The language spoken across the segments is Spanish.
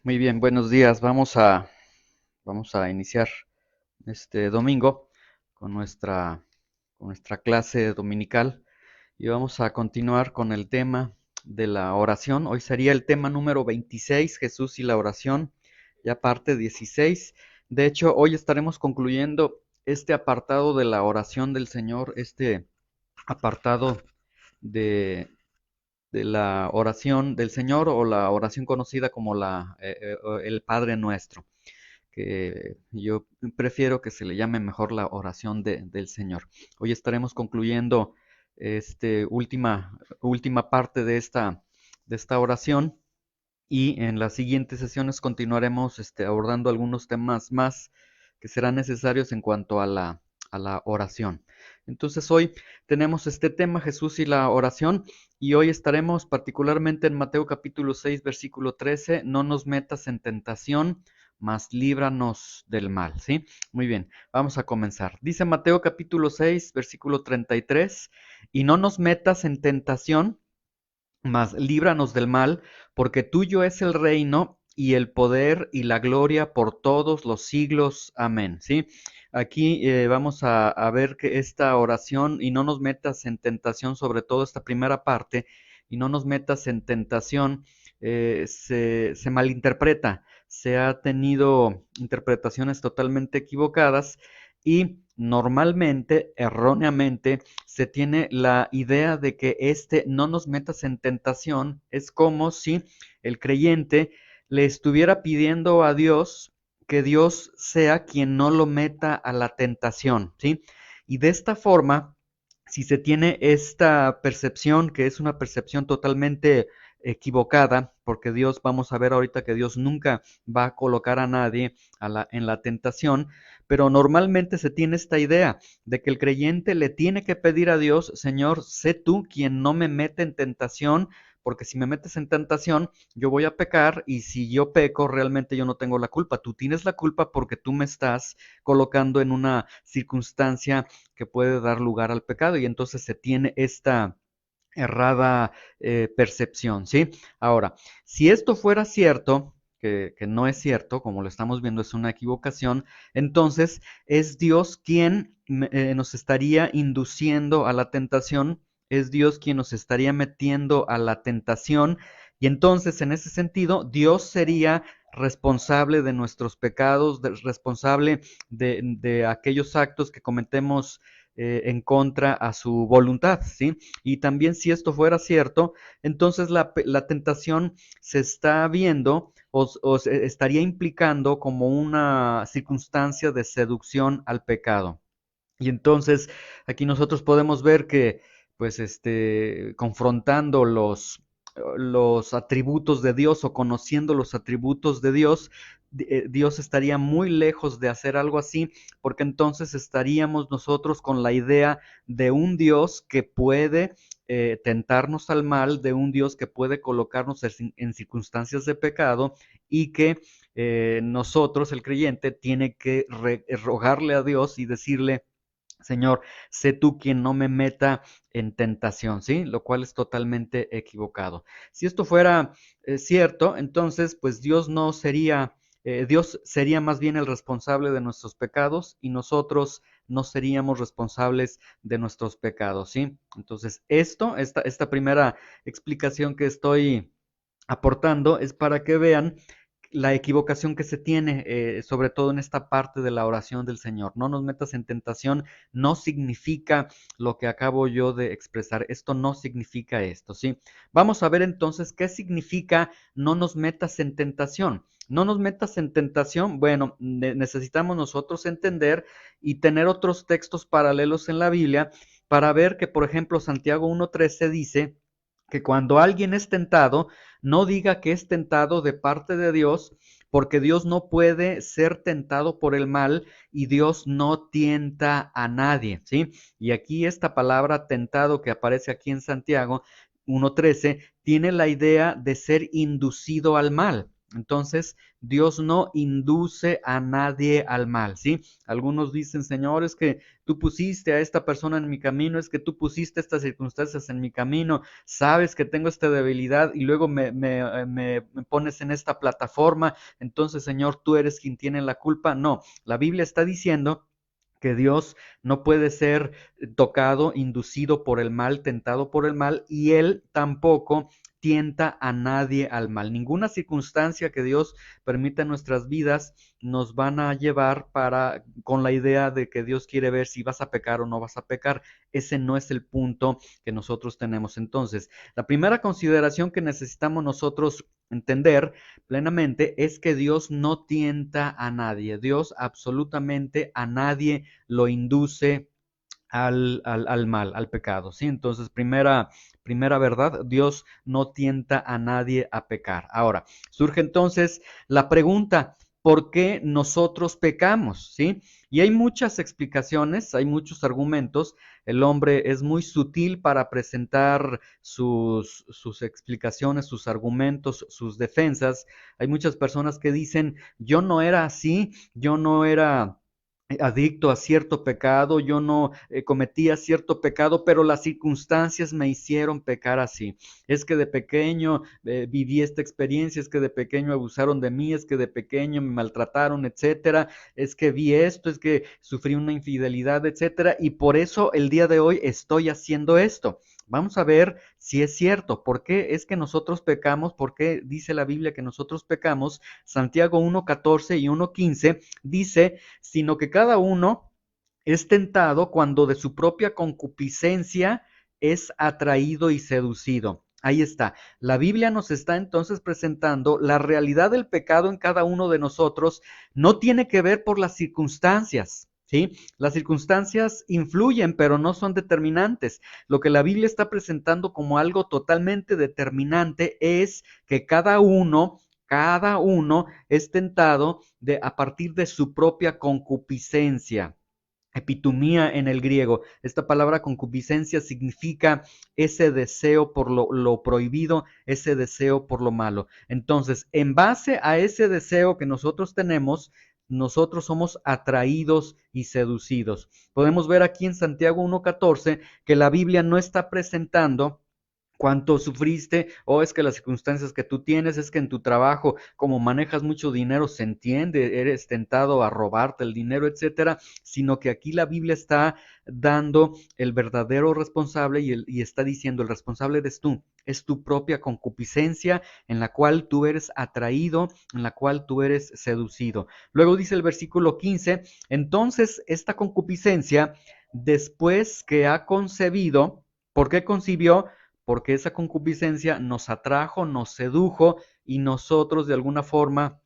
Muy bien, buenos días. Vamos a iniciar este domingo con nuestra clase dominical y vamos a continuar con el tema de la oración. Hoy sería el tema número 26, Jesús y la oración, ya parte 16. De hecho, hoy estaremos concluyendo este apartado de la oración del Señor, este apartado de la oración del Señor o la oración conocida como el Padre Nuestro, que yo prefiero que se le llame mejor la oración del Señor. Hoy estaremos concluyendo última parte de esta oración y en las siguientes sesiones continuaremos abordando algunos temas más que serán necesarios en cuanto a la oración. Entonces hoy tenemos este tema, Jesús y la oración, y hoy estaremos particularmente en Mateo capítulo 6, versículo 13, no nos metas en tentación, mas líbranos del mal, ¿sí? Muy bien, vamos a comenzar. Dice Mateo capítulo 6, versículo 33, y no nos metas en tentación, mas líbranos del mal, porque tuyo es el reino y el poder y la gloria por todos los siglos. Amén. ¿Sí? Aquí vamos a ver que esta oración, y no nos metas en tentación, sobre todo esta primera parte, y no nos metas en tentación, se malinterpreta, se ha tenido interpretaciones totalmente equivocadas y normalmente, erróneamente, se tiene la idea de que no nos metas en tentación es como si el creyente le estuviera pidiendo a Dios que Dios sea quien no lo meta a la tentación, ¿sí? Y de esta forma, si se tiene esta percepción, que es una percepción totalmente equivocada, porque Dios, vamos a ver ahorita que Dios nunca va a colocar a nadie en la tentación, pero normalmente se tiene esta idea de que el creyente le tiene que pedir a Dios, Señor, sé tú quien no me mete en tentación, porque si me metes en tentación, yo voy a pecar y si yo peco, realmente yo no tengo la culpa. Tú tienes la culpa porque tú me estás colocando en una circunstancia que puede dar lugar al pecado y entonces se tiene esta errada percepción, ¿sí? Ahora, si esto fuera cierto, que no es cierto, como lo estamos viendo, es una equivocación, entonces es Dios quien nos estaría induciendo a la tentación, es Dios quien nos estaría metiendo a la tentación, y entonces en ese sentido, Dios sería responsable de nuestros pecados, responsable de aquellos actos que cometemos en contra a su voluntad, ¿sí? Y también si esto fuera cierto, entonces la tentación se está viendo o se estaría implicando como una circunstancia de seducción al pecado. Y entonces aquí nosotros podemos ver que, pues, confrontando los atributos de Dios o conociendo los atributos de Dios, Dios estaría muy lejos de hacer algo así, porque entonces estaríamos nosotros con la idea de un Dios que puede tentarnos al mal, de un Dios que puede colocarnos en circunstancias de pecado y que nosotros, el creyente, tiene que rogarle a Dios y decirle, Señor, sé tú quien no me meta en tentación, ¿sí? Lo cual es totalmente equivocado. Si esto fuera cierto, entonces, pues Dios sería más bien el responsable de nuestros pecados y nosotros no seríamos responsables de nuestros pecados, ¿sí? Entonces, esta primera explicación que estoy aportando es para que vean la equivocación que se tiene, sobre todo en esta parte de la oración del Señor. No nos metas en tentación, no significa lo que acabo yo de expresar. Esto no significa esto, ¿sí? Vamos a ver entonces qué significa no nos metas en tentación. No nos metas en tentación, bueno, necesitamos nosotros entender y tener otros textos paralelos en la Biblia para ver que, por ejemplo, Santiago 1:13 dice que cuando alguien es tentado, no diga que es tentado de parte de Dios, porque Dios no puede ser tentado por el mal y Dios no tienta a nadie, ¿sí? Y aquí esta palabra tentado que aparece aquí en Santiago 1:13 tiene la idea de ser inducido al mal. Entonces, Dios no induce a nadie al mal, ¿sí? Algunos dicen, Señor, es que tú pusiste a esta persona en mi camino, es que tú pusiste estas circunstancias en mi camino, sabes que tengo esta debilidad y luego me pones en esta plataforma, entonces, Señor, tú eres quien tiene la culpa. No, la Biblia está diciendo que Dios no puede ser tocado, inducido por el mal, tentado por el mal, y Él tampoco tienta a nadie al mal. Ninguna circunstancia que Dios permita en nuestras vidas nos van a llevar con la idea de que Dios quiere ver si vas a pecar o no vas a pecar. Ese no es el punto que nosotros tenemos. Entonces, la primera consideración que necesitamos nosotros entender plenamente es que Dios no tienta a nadie. Dios absolutamente a nadie lo induce al mal, al pecado, ¿sí? Entonces, primera verdad, Dios no tienta a nadie a pecar. Ahora, surge entonces la pregunta, ¿por qué nosotros pecamos? ¿Sí? Y hay muchas explicaciones, hay muchos argumentos. El hombre es muy sutil para presentar sus explicaciones, sus argumentos, sus defensas. Hay muchas personas que dicen, yo no era así, yo no era adicto a cierto pecado, yo no cometía cierto pecado, pero las circunstancias me hicieron pecar así. Es que de pequeño viví esta experiencia, es que de pequeño abusaron de mí, es que de pequeño me maltrataron, etcétera, es que vi esto, es que sufrí una infidelidad, etcétera, y por eso el día de hoy estoy haciendo esto. Vamos a ver si es cierto. ¿Por qué es que nosotros pecamos? ¿Por qué dice la Biblia que nosotros pecamos? Santiago 1:14 y 1:15 dice, sino que cada uno es tentado cuando de su propia concupiscencia es atraído y seducido. Ahí está. La Biblia nos está entonces presentando la realidad del pecado en cada uno de nosotros. No tiene que ver por las circunstancias. ¿Sí? Las circunstancias influyen, pero no son determinantes. Lo que la Biblia está presentando como algo totalmente determinante es que cada uno es tentado a partir de su propia concupiscencia. Epitumía en el griego. Esta palabra concupiscencia significa ese deseo por lo prohibido, ese deseo por lo malo. Entonces, en base a ese deseo que nosotros tenemos, nosotros somos atraídos y seducidos. Podemos ver aquí en Santiago 1:14 que la Biblia no está presentando cuánto sufriste, o es que las circunstancias que tú tienes, es que en tu trabajo, como manejas mucho dinero, se entiende, eres tentado a robarte el dinero, etcétera, sino que aquí la Biblia está dando el verdadero responsable y está diciendo, el responsable eres tú, es tu propia concupiscencia en la cual tú eres atraído, en la cual tú eres seducido. Luego dice el versículo 15, entonces esta concupiscencia, después que ha concebido, ¿por qué concibió? Porque esa concupiscencia nos atrajo, nos sedujo y nosotros de alguna forma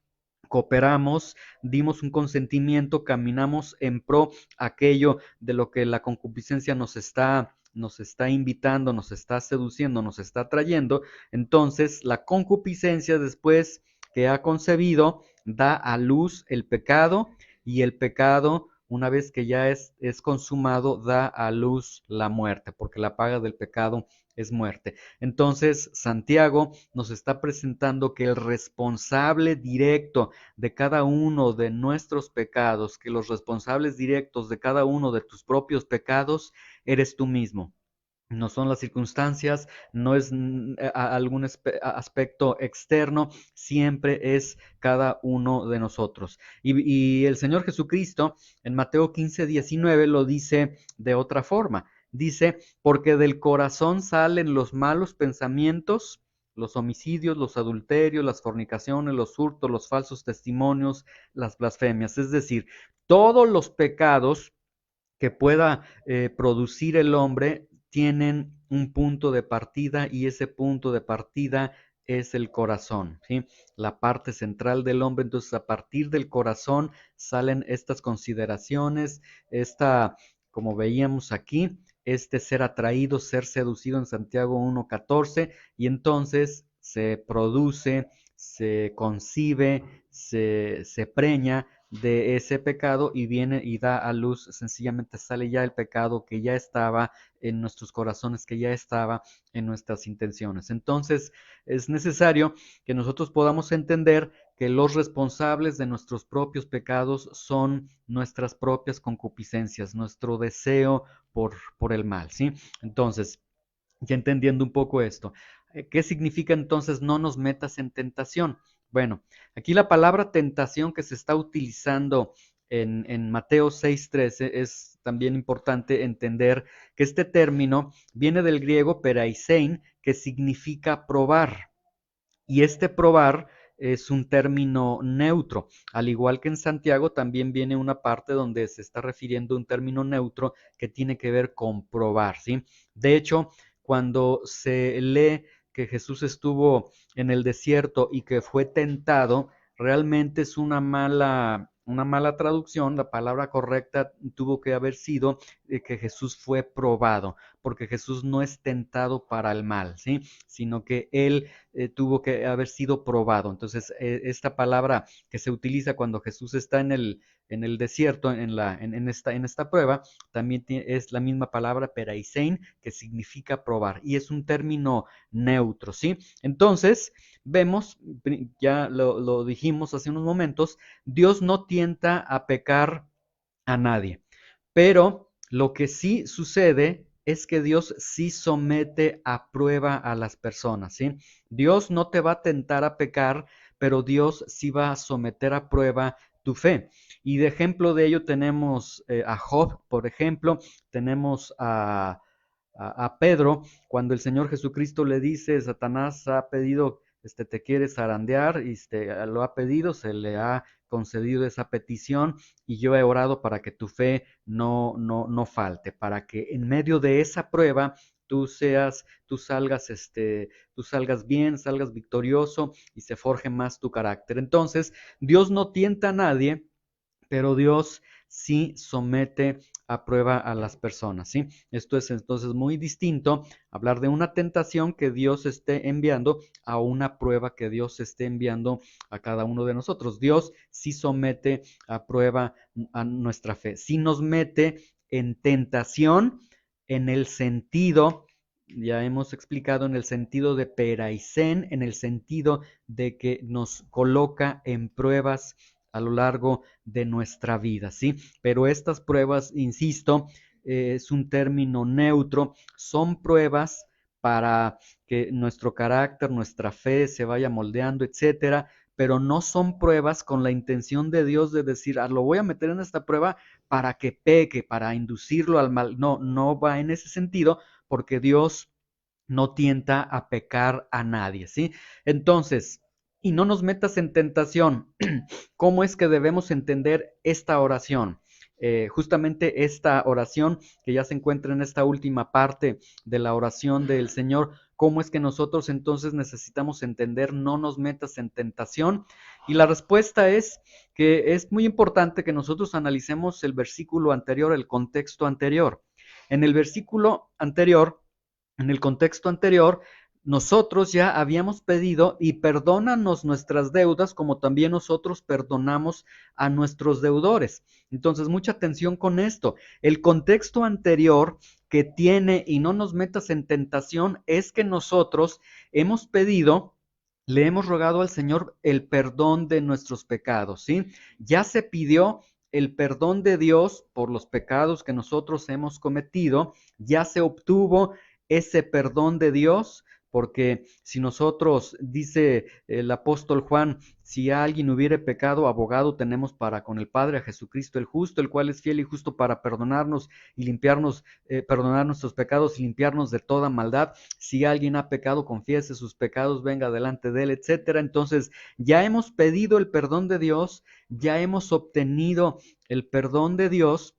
cooperamos, dimos un consentimiento, caminamos en pro aquello de lo que la concupiscencia nos está invitando, nos está seduciendo, nos está atrayendo. Entonces, la concupiscencia después que ha concebido da a luz el pecado y el pecado, una vez que ya es consumado, da a luz la muerte, porque la paga del pecado es muerte. Entonces, Santiago nos está presentando que el responsable directo de cada uno de nuestros pecados, que los responsables directos de cada uno de tus propios pecados, eres tú mismo. No son las circunstancias, no es algún aspecto externo, siempre es cada uno de nosotros. Y el Señor Jesucristo en Mateo 15:19 lo dice de otra forma. Dice, porque del corazón salen los malos pensamientos, los homicidios, los adulterios, las fornicaciones, los hurtos, los falsos testimonios, las blasfemias. Es decir, todos los pecados que pueda producir el hombre tienen un punto de partida y ese punto de partida es el corazón, ¿sí? La parte central del hombre. Entonces, a partir del corazón salen estas consideraciones, como veíamos aquí, este ser atraído, ser seducido en Santiago 1:14, y entonces se produce, se concibe, se preña de ese pecado y viene y da a luz, sencillamente sale ya el pecado que ya estaba en nuestros corazones, que ya estaba en nuestras intenciones. Entonces es necesario que nosotros podamos entender que los responsables de nuestros propios pecados son nuestras propias concupiscencias, nuestro deseo por el mal, ¿sí? Entonces, ya entendiendo un poco esto, ¿qué significa entonces no nos metas en tentación? Bueno, aquí la palabra tentación que se está utilizando en Mateo 6:13 es también importante entender que este término viene del griego peraisein, que significa probar. Y este probar es un término neutro, al igual que en Santiago también viene una parte donde se está refiriendo a un término neutro que tiene que ver con probar, ¿sí? De hecho, cuando se lee que Jesús estuvo en el desierto y que fue tentado, realmente es una mala traducción. La palabra correcta tuvo que haber sido que Jesús fue probado, porque Jesús no es tentado para el mal, ¿sí? Sino que él tuvo que haber sido probado. Entonces, esta palabra que se utiliza cuando Jesús está en el desierto, en esta prueba, también es la misma palabra peraisein, que significa probar, y es un término neutro, ¿sí? Entonces, vemos, ya lo dijimos hace unos momentos, Dios no tienta a pecar a nadie. Pero lo que sí sucede es que Dios sí somete a prueba a las personas, ¿sí? Dios no te va a tentar a pecar, pero Dios sí va a someter a prueba tu fe. Y de ejemplo de ello tenemos a Job, por ejemplo, tenemos a Pedro, cuando el Señor Jesucristo le dice, Satanás ha pedido, te quiere zarandear, y lo ha pedido, se le ha concedido esa petición, y yo he orado para que tu fe no falte, para que en medio de esa prueba tú salgas bien, salgas victorioso y se forje más tu carácter. Entonces, Dios no tienta a nadie, pero Dios sí somete a prueba a las personas, ¿sí? Esto es entonces muy distinto hablar de una tentación que Dios esté enviando a una prueba que Dios esté enviando a cada uno de nosotros. Dios sí somete a prueba a nuestra fe, sí nos mete en tentación en el sentido, ya hemos explicado, en el sentido de peraisen, en el sentido de que nos coloca en pruebas a lo largo de nuestra vida, ¿sí? Pero estas pruebas, insisto, es un término neutro, son pruebas para que nuestro carácter, nuestra fe se vaya moldeando, etcétera, pero no son pruebas con la intención de Dios de decir, lo voy a meter en esta prueba para que peque, para inducirlo al mal. No, no va en ese sentido, porque Dios no tienta a pecar a nadie, ¿sí? Entonces, y no nos metas en tentación. ¿Cómo es que debemos entender esta oración? Justamente esta oración que ya se encuentra en esta última parte de la oración del Señor, ¿cómo es que nosotros entonces necesitamos entender no nos metas en tentación? Y la respuesta es que es muy importante que nosotros analicemos el versículo anterior, el contexto anterior. En el versículo anterior, en el contexto anterior, nosotros ya habíamos pedido y perdónanos nuestras deudas como también nosotros perdonamos a nuestros deudores. Entonces, mucha atención con esto. El contexto anterior que tiene y no nos metas en tentación es que nosotros hemos pedido, le hemos rogado al Señor el perdón de nuestros pecados, ¿sí? Ya se pidió el perdón de Dios por los pecados que nosotros hemos cometido, ya se obtuvo ese perdón de Dios, porque si nosotros, dice el apóstol Juan, si alguien hubiere pecado, abogado tenemos para con el Padre, a Jesucristo el justo, el cual es fiel y justo para perdonarnos y limpiarnos, perdonar nuestros pecados y limpiarnos de toda maldad. Si alguien ha pecado, confiese sus pecados, venga delante de él, etcétera. Entonces, ya hemos pedido el perdón de Dios, ya hemos obtenido el perdón de Dios,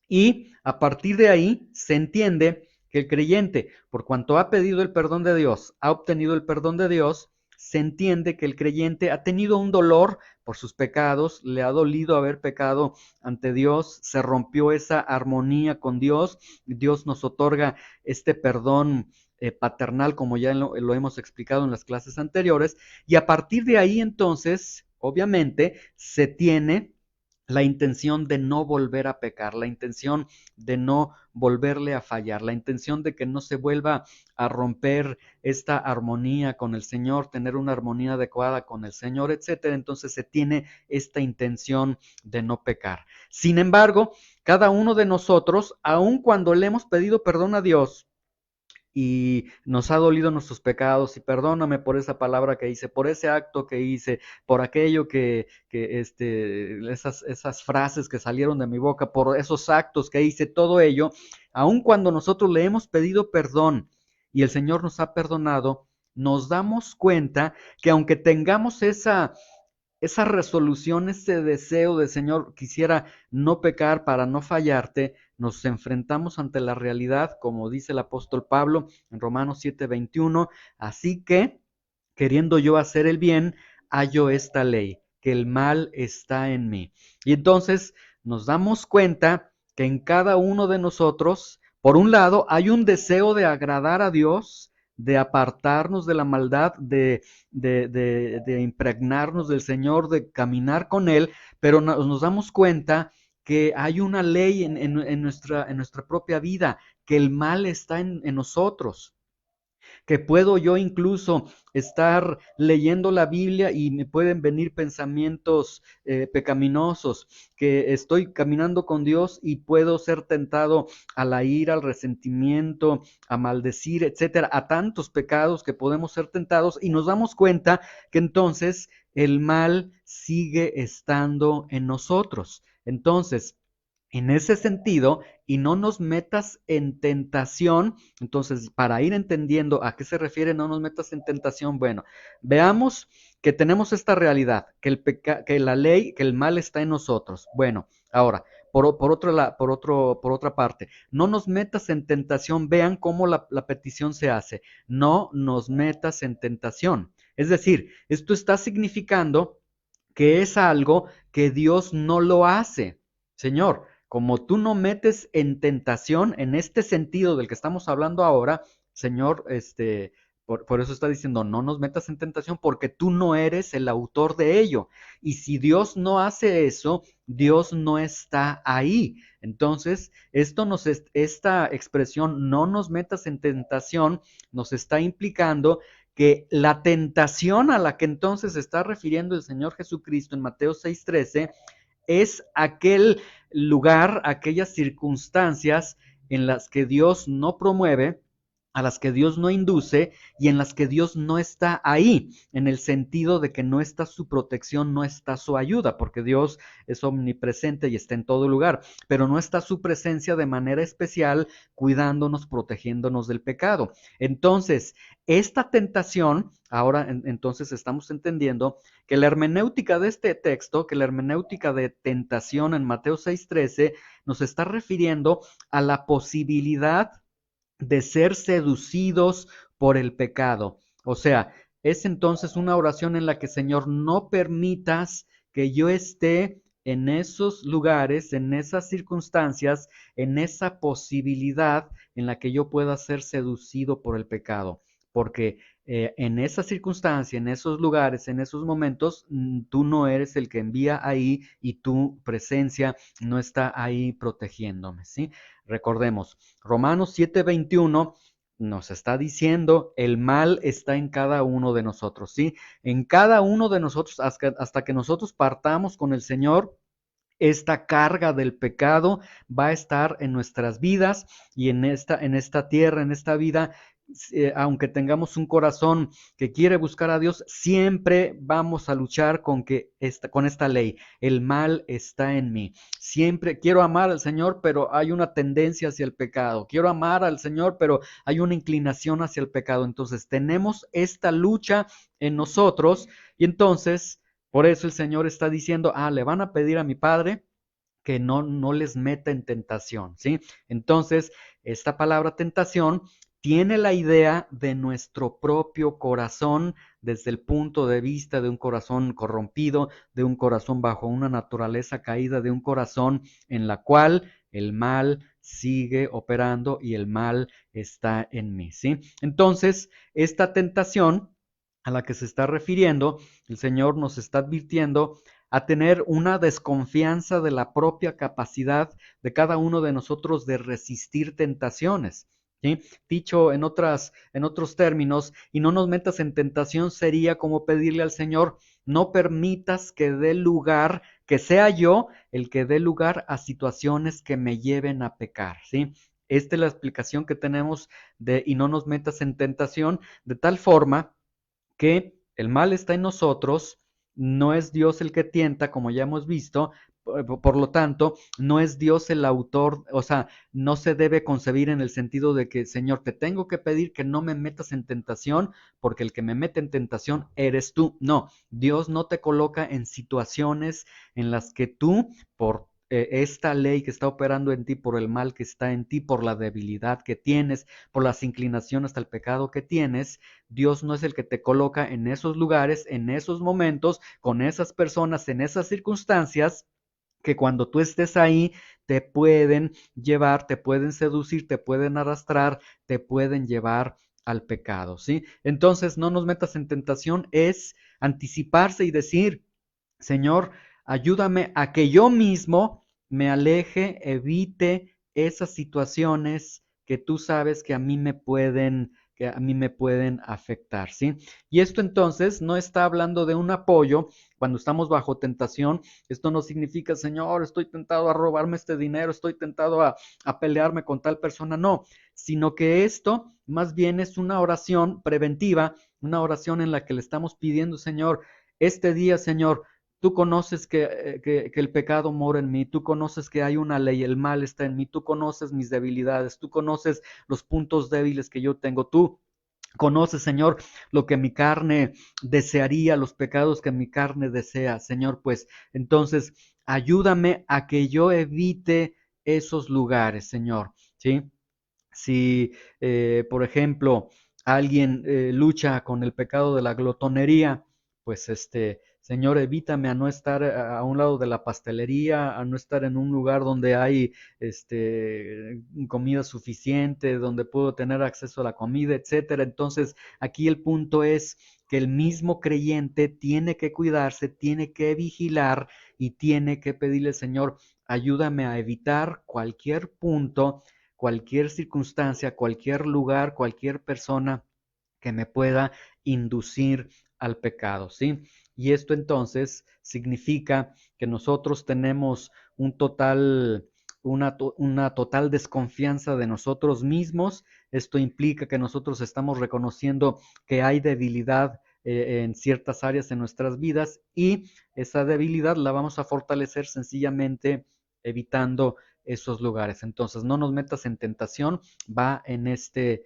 y a partir de ahí se entiende que el creyente, por cuanto ha pedido el perdón de Dios, ha obtenido el perdón de Dios, se entiende que el creyente ha tenido un dolor por sus pecados, le ha dolido haber pecado ante Dios, se rompió esa armonía con Dios, Dios nos otorga este perdón paternal, como ya lo hemos explicado en las clases anteriores, y a partir de ahí entonces, obviamente, se tiene la intención de no volver a pecar, la intención de no volverle a fallar, la intención de que no se vuelva a romper esta armonía con el Señor, tener una armonía adecuada con el Señor, etcétera. Entonces se tiene esta intención de no pecar. Sin embargo, cada uno de nosotros, aun cuando le hemos pedido perdón a Dios, y nos ha dolido nuestros pecados, y perdóname por esa palabra que hice, por ese acto que hice, por aquello esas frases que salieron de mi boca, por esos actos que hice, todo ello, aun cuando nosotros le hemos pedido perdón y el Señor nos ha perdonado, nos damos cuenta que aunque tengamos esa resolución, ese deseo de Señor, quisiera no pecar para no fallarte, nos enfrentamos ante la realidad, como dice el apóstol Pablo en Romanos 7:21, así que, queriendo yo hacer el bien, hallo esta ley, que el mal está en mí. Y entonces nos damos cuenta que en cada uno de nosotros, por un lado, hay un deseo de agradar a Dios, de apartarnos de la maldad, de impregnarnos del Señor, de caminar con Él, pero nos damos cuenta que hay una ley en nuestra propia vida, que el mal está en nosotros, que puedo yo incluso estar leyendo la Biblia y me pueden venir pensamientos pecaminosos, que estoy caminando con Dios y puedo ser tentado a la ira, al resentimiento, a maldecir, etcétera, a tantos pecados que podemos ser tentados, y nos damos cuenta que entonces el mal sigue estando en nosotros. Entonces, en ese sentido, y no nos metas en tentación. Entonces, para ir entendiendo a qué se refiere no nos metas en tentación, bueno, veamos que tenemos esta realidad, que la ley, que el mal está en nosotros. Bueno, ahora, por otra parte, no nos metas en tentación. Vean cómo la petición se hace. No nos metas en tentación. Es decir, esto está significando que es algo que Dios no lo hace. Señor, como tú no metes en tentación, en este sentido del que estamos hablando ahora, Señor, por eso está diciendo, no nos metas en tentación, porque tú no eres el autor de ello. Y si Dios no hace eso, Dios no está ahí. Entonces, esta expresión, no nos metas en tentación, nos está implicando que la tentación a la que entonces se está refiriendo el Señor Jesucristo en Mateo 6:13 es aquel lugar, aquellas circunstancias en las que Dios no promueve, a las que Dios no induce y en las que Dios no está ahí, en el sentido de que no está su protección, no está su ayuda, porque Dios es omnipresente y está en todo lugar, pero no está su presencia de manera especial cuidándonos, protegiéndonos del pecado. Entonces, esta tentación, ahora entonces estamos entendiendo que la hermenéutica de este texto, que la hermenéutica de tentación en Mateo 6:13, nos está refiriendo a la posibilidad de ser seducidos por el pecado. O sea, es entonces una oración en la que, Señor, no permitas que yo esté en esos lugares, en esas circunstancias, en esa posibilidad en la que yo pueda ser seducido por el pecado. Porque en esa circunstancia, en esos lugares, en esos momentos, tú no eres el que envía ahí y tu presencia no está ahí protegiéndome, ¿sí? Recordemos, Romanos 7:21 nos está diciendo, el mal está en cada uno de nosotros, ¿sí? En cada uno de nosotros, hasta que nosotros partamos con el Señor, esta carga del pecado va a estar en nuestras vidas y en esta tierra, en esta vida, aunque tengamos un corazón que quiere buscar a Dios, siempre vamos a luchar con esta ley. El mal está en mí. Siempre quiero amar al Señor, pero hay una tendencia hacia el pecado. Quiero amar al Señor, pero hay una inclinación hacia el pecado. Entonces tenemos esta lucha en nosotros y entonces por eso el Señor está diciendo, le van a pedir a mi Padre que no les meta en tentación, ¿sí? Entonces, esta palabra tentación tiene la idea de nuestro propio corazón desde el punto de vista de un corazón corrompido, de un corazón bajo una naturaleza caída, de un corazón en la cual el mal sigue operando y el mal está en mí, ¿sí? Entonces, esta tentación a la que se está refiriendo, el Señor nos está advirtiendo a tener una desconfianza de la propia capacidad de cada uno de nosotros de resistir tentaciones. ¿Sí? Dicho en otros términos, y no nos metas en tentación, sería como pedirle al Señor, no permitas que dé lugar, que sea yo el que dé lugar a situaciones que me lleven a pecar, ¿sí? Esta es la explicación que tenemos de y no nos metas en tentación, de tal forma que el mal está en nosotros, no es Dios el que tienta, como ya hemos visto, por lo tanto, no es Dios el autor, o sea, no se debe concebir en el sentido de que, Señor, te tengo que pedir que no me metas en tentación, porque el que me mete en tentación eres tú. No, Dios no te coloca en situaciones en las que tú, por esta ley que está operando en ti, por el mal que está en ti, por la debilidad que tienes, por las inclinaciones al pecado que tienes, Dios no es el que te coloca en esos lugares, en esos momentos, con esas personas, en esas circunstancias, que cuando tú estés ahí te pueden llevar, te pueden seducir, te pueden arrastrar, te pueden llevar al pecado, ¿sí? Entonces, no nos metas en tentación, es anticiparse y decir, Señor, ayúdame a que yo mismo me aleje, evite esas situaciones que tú sabes que a mí me pueden afectar, ¿sí? Y esto entonces no está hablando de un apoyo cuando estamos bajo tentación. Esto no significa, Señor, estoy tentado a robarme este dinero, estoy tentado a pelearme con tal persona, no, sino que esto más bien es una oración preventiva, una oración en la que le estamos pidiendo, Señor, este día, Señor, tú conoces que el pecado mora en mí, tú conoces que hay una ley, el mal está en mí, tú conoces mis debilidades, tú conoces los puntos débiles que yo tengo, tú conoces, Señor, lo que mi carne desearía, los pecados que mi carne desea, Señor, pues entonces ayúdame a que yo evite esos lugares, Señor, ¿sí? Si, por ejemplo, alguien lucha con el pecado de la glotonería, pues Señor, evítame a no estar a un lado de la pastelería, a no estar en un lugar donde hay comida suficiente, donde puedo tener acceso a la comida, etcétera. Entonces, aquí el punto es que el mismo creyente tiene que cuidarse, tiene que vigilar y tiene que pedirle al Señor, ayúdame a evitar cualquier punto, cualquier circunstancia, cualquier lugar, cualquier persona que me pueda inducir al pecado, ¿sí? Y esto entonces significa que nosotros tenemos una total desconfianza de nosotros mismos. Esto implica que nosotros estamos reconociendo que hay debilidad en ciertas áreas en nuestras vidas y esa debilidad la vamos a fortalecer sencillamente evitando esos lugares. Entonces, no nos metas en tentación, va en este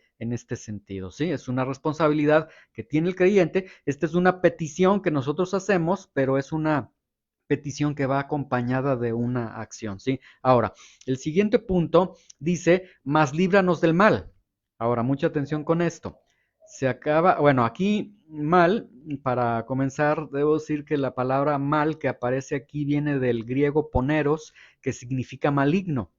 sentido, ¿sí? Es una responsabilidad que tiene el creyente. Esta es una petición que nosotros hacemos, pero es una petición que va acompañada de una acción, ¿sí? Ahora, el siguiente punto dice, más líbranos del mal. Ahora, mucha atención con esto. Se acaba, bueno, aquí mal, para comenzar, debo decir que la palabra mal que aparece aquí viene del griego poneros, que significa maligno.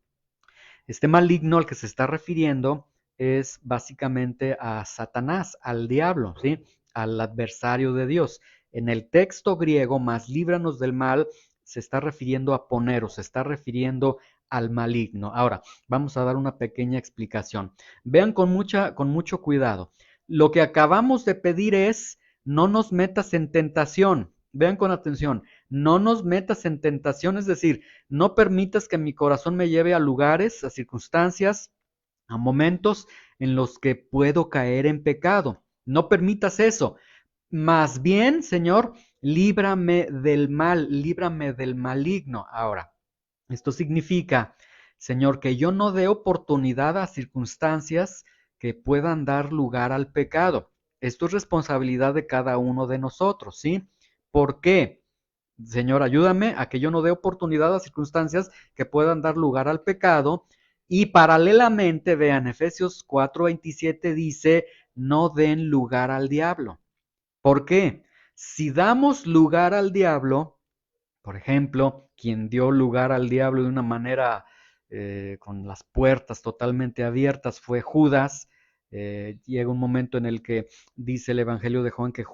Este maligno al que se está refiriendo es básicamente a Satanás, al diablo, ¿sí? Al adversario de Dios. En el texto griego, más líbranos del mal, se está refiriendo a poneros, se está refiriendo al maligno. Ahora, vamos a dar una pequeña explicación. Vean con mucho cuidado. Lo que acabamos de pedir es, no nos metas en tentación. Vean con atención, no nos metas en tentación, es decir, no permitas que mi corazón me lleve a lugares, a circunstancias, a momentos en los que puedo caer en pecado. No permitas eso. Más bien, Señor, líbrame del mal, líbrame del maligno. Ahora, esto significa, Señor, que yo no dé oportunidad a circunstancias que puedan dar lugar al pecado. Esto es responsabilidad de cada uno de nosotros, ¿sí? ¿Por qué? Señor, ayúdame a que yo no dé oportunidad a circunstancias que puedan dar lugar al pecado. Y paralelamente, vean, Efesios 4:27 dice, no den lugar al diablo. ¿Por qué? Si damos lugar al diablo, por ejemplo, quien dio lugar al diablo de una manera con las puertas totalmente abiertas fue Judas, Llega un momento en el que dice el Evangelio de Juan que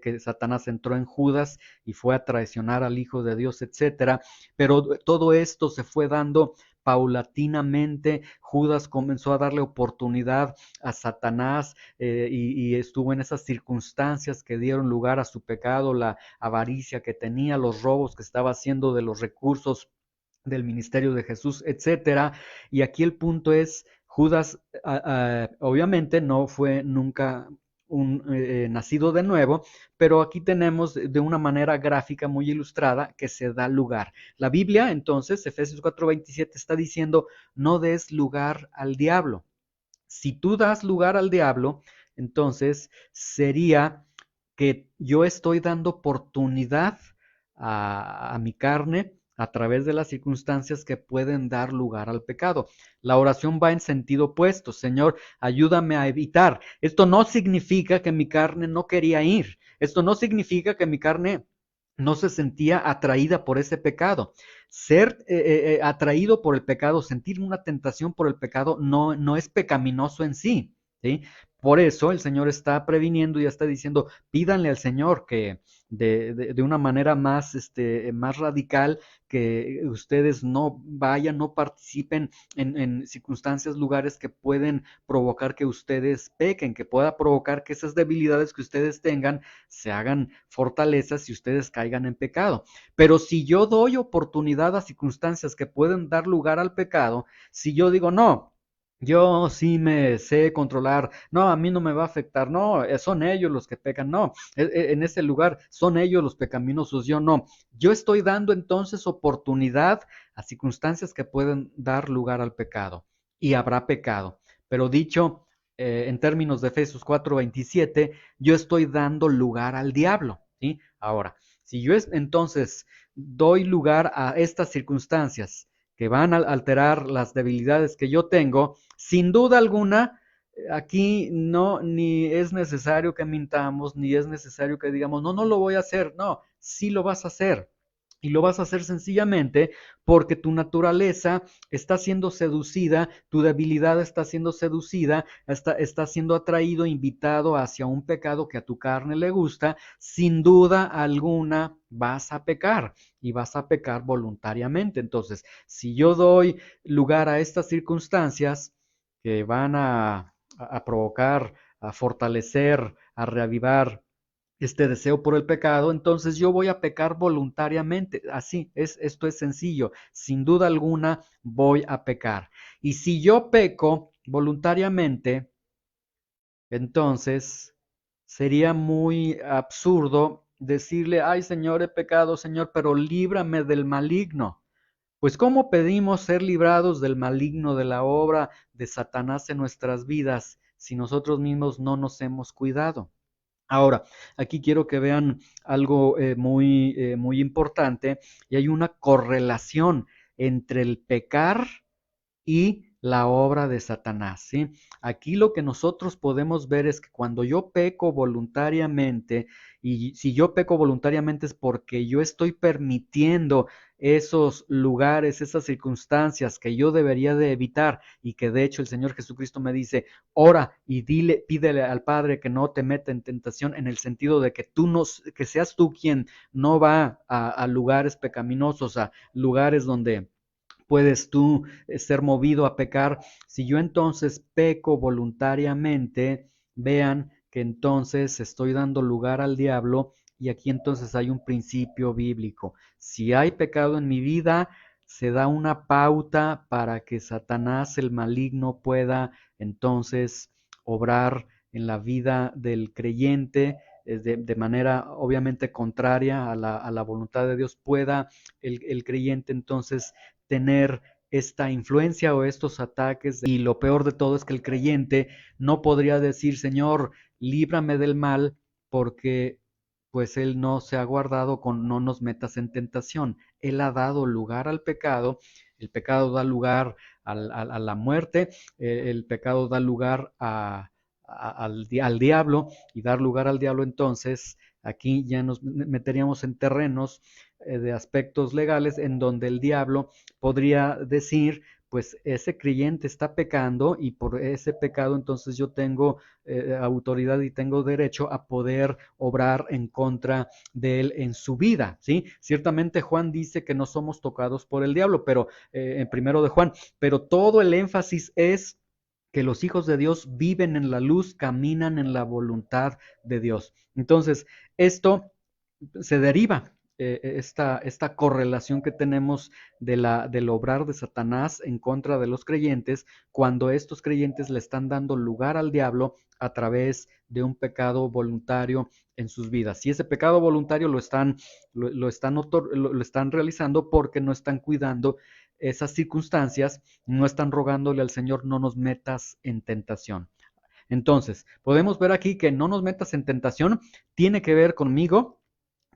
que Satanás entró en Judas y fue a traicionar al Hijo de Dios, etcétera. Pero todo esto se fue dando paulatinamente. Judas comenzó a darle oportunidad a Satanás, y estuvo en esas circunstancias que dieron lugar a su pecado, la avaricia que tenía, los robos que estaba haciendo de los recursos del ministerio de Jesús, etcétera. Y aquí el punto es, Judas obviamente no fue nunca un nacido de nuevo, pero aquí tenemos de una manera gráfica muy ilustrada que se da lugar. La Biblia, entonces, Efesios 4:27 está diciendo, no des lugar al diablo. Si tú das lugar al diablo, entonces sería que yo estoy dando oportunidad a mi carne a través de las circunstancias que pueden dar lugar al pecado. La oración va en sentido opuesto. Señor, ayúdame a evitar. Esto no significa que mi carne no quería ir. Esto no significa que mi carne no se sentía atraída por ese pecado. Ser atraído por el pecado, sentir una tentación por el pecado, no es pecaminoso en sí, ¿sí? Por eso el Señor está previniendo y está diciendo, pídanle al Señor que de una manera más, más radical, que ustedes no vayan, no participen en circunstancias, lugares que pueden provocar que ustedes pequen, que pueda provocar que esas debilidades que ustedes tengan se hagan fortalezas y ustedes caigan en pecado. Pero si yo doy oportunidad a circunstancias que pueden dar lugar al pecado, si yo digo, no, yo sí me sé controlar, no, a mí no me va a afectar, no, son ellos los que pecan, no, en ese lugar son ellos los pecaminosos, yo no. Yo estoy dando entonces oportunidad a circunstancias que pueden dar lugar al pecado y habrá pecado. Pero dicho en términos de Efesios 4:27, yo estoy dando lugar al diablo, ¿sí? Ahora, si yo entonces doy lugar a estas circunstancias que van a alterar las debilidades que yo tengo, sin duda alguna, aquí no, ni es necesario que mintamos, ni es necesario que digamos, no, no lo voy a hacer, no, sí lo vas a hacer. Y lo vas a hacer sencillamente porque tu naturaleza está siendo seducida, tu debilidad está siendo seducida, está siendo atraído, invitado hacia un pecado que a tu carne le gusta. Sin duda alguna vas a pecar y vas a pecar voluntariamente. Entonces, si yo doy lugar a estas circunstancias que van a provocar, a fortalecer, a reavivar este deseo por el pecado, entonces yo voy a pecar voluntariamente. Así es, esto es sencillo. Sin duda alguna voy a pecar. Y si yo peco voluntariamente, entonces sería muy absurdo decirle, ay Señor, he pecado, Señor, pero líbrame del maligno. Pues ¿cómo pedimos ser librados del maligno, de la obra de Satanás en nuestras vidas, si nosotros mismos no nos hemos cuidado? Ahora, aquí quiero que vean algo muy importante, y hay una correlación entre el pecar y la obra de Satanás, ¿sí? Aquí lo que nosotros podemos ver es que cuando yo peco voluntariamente, y si yo peco voluntariamente es porque yo estoy permitiendo esos lugares, esas circunstancias que yo debería de evitar, y que de hecho el Señor Jesucristo me dice, ora y pídele al Padre que no te meta en tentación, en el sentido de que que seas tú quien no va a lugares pecaminosos, a lugares donde puedes tú ser movido a pecar. Si yo entonces peco voluntariamente, vean que entonces estoy dando lugar al diablo, y aquí entonces hay un principio bíblico. Si hay pecado en mi vida, se da una pauta para que Satanás, el maligno, pueda entonces obrar en la vida del creyente de manera obviamente contraria a la voluntad de Dios, pueda el creyente entonces tener esta influencia o estos ataques. Y lo peor de todo es que el creyente no podría decir, Señor, líbrame del mal, porque pues él no se ha guardado con no nos metas en tentación. Él ha dado lugar al pecado, el pecado da lugar a la muerte, el pecado da lugar al diablo, y dar lugar al diablo entonces, aquí ya nos meteríamos en terrenos de aspectos legales en donde el diablo podría decir, pues ese creyente está pecando y por ese pecado entonces yo tengo autoridad y tengo derecho a poder obrar en contra de él en su vida, ¿sí? Ciertamente Juan dice que no somos tocados por el diablo, pero en primero de Juan, pero todo el énfasis es que los hijos de Dios viven en la luz, caminan en la voluntad de Dios. Entonces, esto se deriva esta correlación que tenemos del obrar de Satanás en contra de los creyentes, cuando estos creyentes le están dando lugar al diablo a través de un pecado voluntario en sus vidas. Y ese pecado voluntario lo están realizando porque no están cuidando esas circunstancias, no están rogándole al Señor, no nos metas en tentación. Entonces, podemos ver aquí que no nos metas en tentación tiene que ver conmigo,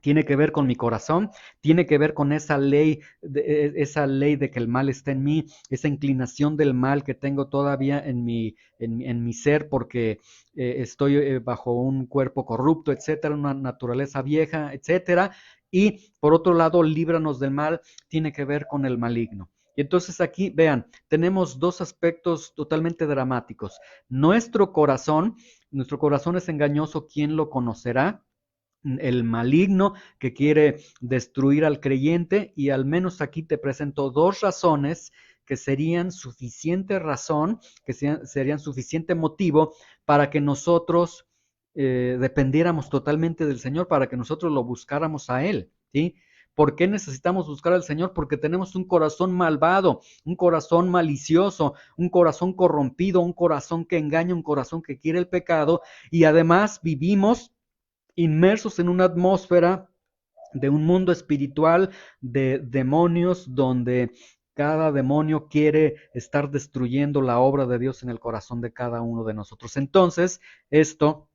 tiene que ver con mi corazón, tiene que ver con esa ley de que el mal está en mí, esa inclinación del mal que tengo todavía en mi ser porque estoy bajo un cuerpo corrupto, etcétera, una naturaleza vieja, etcétera. Y por otro lado, líbranos del mal, tiene que ver con el maligno. Y entonces aquí, vean, tenemos dos aspectos totalmente dramáticos. Nuestro corazón es engañoso, ¿quién lo conocerá? El maligno que quiere destruir al creyente, y al menos aquí te presento dos razones que serían suficiente razón, serían suficiente motivo para que nosotros dependiéramos totalmente del Señor, para que nosotros lo buscáramos a Él, ¿sí? ¿Por qué necesitamos buscar al Señor? Porque tenemos un corazón malvado, un corazón malicioso, un corazón corrompido, un corazón que engaña, un corazón que quiere el pecado, y además vivimos inmersos en una atmósfera de un mundo espiritual de demonios donde cada demonio quiere estar destruyendo la obra de Dios en el corazón de cada uno de nosotros. Entonces, esto,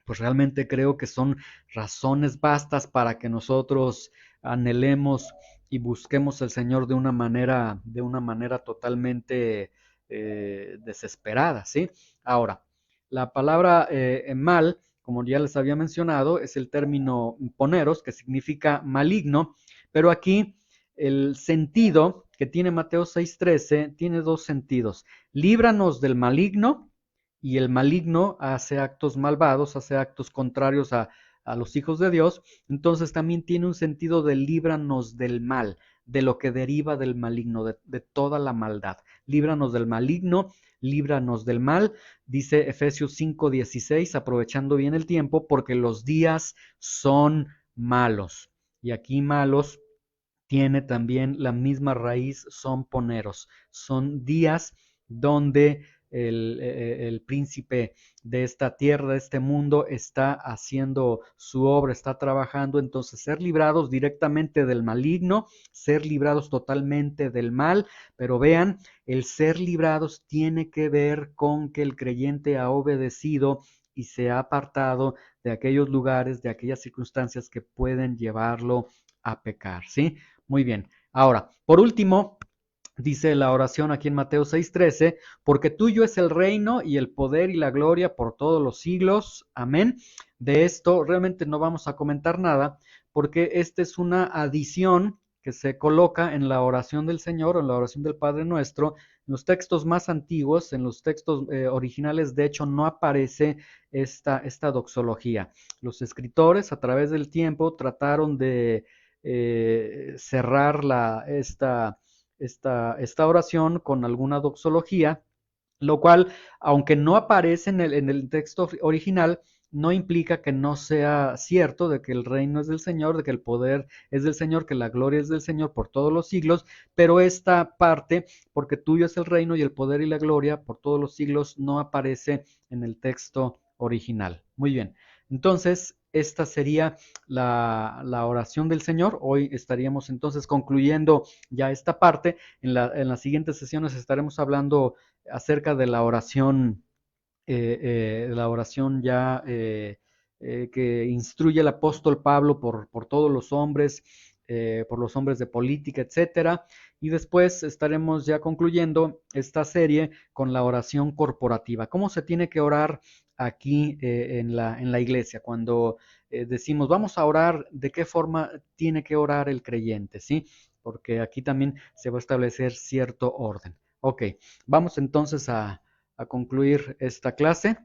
pues realmente creo que son razones bastas para que nosotros anhelemos y busquemos al Señor de una manera totalmente desesperada, ¿sí? Ahora, la palabra mal, como ya les había mencionado, es el término poneros, que significa maligno, pero aquí el sentido que tiene Mateo 6:13 tiene dos sentidos. Líbranos del maligno, y el maligno hace actos malvados, hace actos contrarios a los hijos de Dios, entonces también tiene un sentido de líbranos del mal, de lo que deriva del maligno, de toda la maldad. Líbranos del maligno, líbranos del mal, dice Efesios 5:16, aprovechando bien el tiempo, porque los días son malos. Y aquí malos tiene también la misma raíz, son poneros, son días donde el príncipe de esta tierra, de este mundo, está haciendo su obra, está trabajando. Entonces, ser librados directamente del maligno, ser librados totalmente del mal, pero vean, el ser librados tiene que ver con que el creyente ha obedecido y se ha apartado de aquellos lugares, de aquellas circunstancias que pueden llevarlo a pecar, ¿sí? Muy bien. Ahora, por último, dice la oración aquí en Mateo 6:13, porque tuyo es el reino y el poder y la gloria por todos los siglos. Amén. De esto realmente no vamos a comentar nada, porque esta es una adición que se coloca en la oración del Señor, en la oración del Padre Nuestro. En los textos más antiguos, en los textos originales, de hecho, no aparece esta doxología. Los escritores, a través del tiempo, trataron de cerrar esta oración con alguna doxología, lo cual, aunque no aparece en el texto original, no implica que no sea cierto de que el reino es del Señor, de que el poder es del Señor, que la gloria es del Señor por todos los siglos, pero esta parte, porque tuyo es el reino y el poder y la gloria por todos los siglos, no aparece en el texto original. Muy bien, entonces esta sería la oración del Señor. Hoy estaríamos entonces concluyendo ya esta parte. En las siguientes sesiones estaremos hablando acerca de la oración ya que instruye el apóstol Pablo por todos los hombres, por los hombres de política, etcétera. Y después estaremos ya concluyendo esta serie con la oración corporativa. ¿Cómo se tiene que orar aquí en la iglesia? Cuando decimos vamos a orar, ¿de qué forma tiene que orar el creyente? ¿Sí? Porque aquí también se va a establecer cierto orden. Ok, vamos entonces a concluir esta clase.